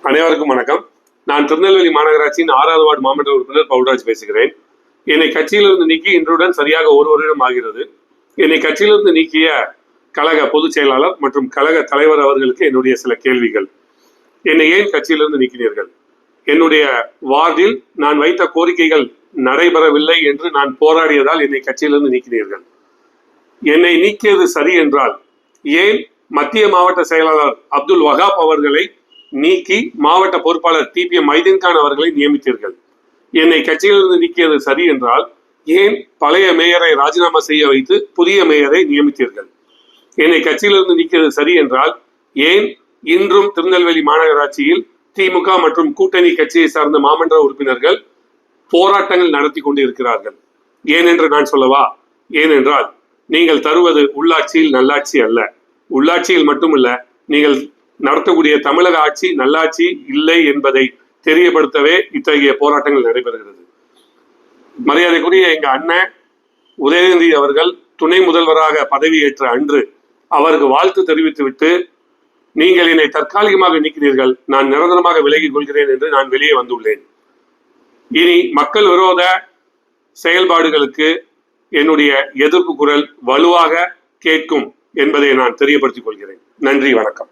அனைவருக்கும் வணக்கம். நான் திருநெல்வேலி மாநகராட்சியின் 6வது வார்டு மாமன்ற உறுப்பினர் பவுல்ராஜ் பேசுகிறேன். என்னை கட்சியிலிருந்து நீக்கி இன்றுடன் சரியாக ஒரு வருடம் ஆகிறது. என்னை கட்சியிலிருந்து நீக்கிய கழக பொதுச் செயலாளர் மற்றும் கழக தலைவர் அவர்களுக்கு என்னுடைய சில கேள்விகள். என்னை ஏன் கட்சியிலிருந்து நீக்கினீர்கள்? என்னுடைய வார்டில் நான் வைத்த கோரிக்கைகள் நடைபெறவில்லை என்று நான் போராடியதால் என்னை கட்சியிலிருந்து நீக்கினீர்கள். என்னை நீக்கியது சரி என்றால் ஏன் மத்திய மாவட்ட செயலாளர் அப்துல் வஹாப் அவர்களை நீக்கி மாவட்ட பொறுப்பாளர் டிபிஎம் மைதீன்கான் அவர்களை நியமித்தீர்கள்? என்னை கட்சியிலிருந்து நீக்கியது சரி என்றால் ஏன் பழைய மேயரை ராஜினாமா செய்ய வைத்து புதிய மேயரை நியமித்தீர்கள்? என்னை கட்சியிலிருந்து நீக்கியது சரி என்றால் ஏன் இன்றும் திருநெல்வேலி மாநகராட்சியில் திமுக மற்றும் கூட்டணி கட்சியை சார்ந்த மாமன்ற உறுப்பினர்கள் போராட்டங்கள் நடத்தி கொண்டிருக்கிறார்கள்? ஏனென்று நான் சொல்லவா? ஏனென்றால் நீங்கள் தருவது உள்ளாட்சியில் நல்லாட்சி அல்ல. உள்ளாட்சியில் மட்டுமல்ல, நீங்கள் நடத்தக்கூடிய தமிழக ஆட்சி நல்லாட்சி இல்லை என்பதை தெரியப்படுத்தவே இத்தகைய போராட்டங்கள் நடைபெறுகிறது. மரியாதைக்குரிய எங்க அண்ணன் உதயநிதி அவர்கள் துணை முதல்வராக பதவியேற்ற அன்று அவருக்கு வாழ்த்து தெரிவித்துவிட்டு, நீங்கள் என்னை தற்காலிகமாக நீக்கினீர்கள், நான் நிரந்தரமாக விலகிக் கொள்கிறேன் என்று நான் வெளியே வந்துள்ளேன். இனி மக்கள் விரோத செயல்பாடுகளுக்கு என்னுடைய எதிர்ப்பு குரல் வலுவாக கேட்கும் என்பதை நான் தெரியப்படுத்திக் கொள்கிறேன். நன்றி, வணக்கம்.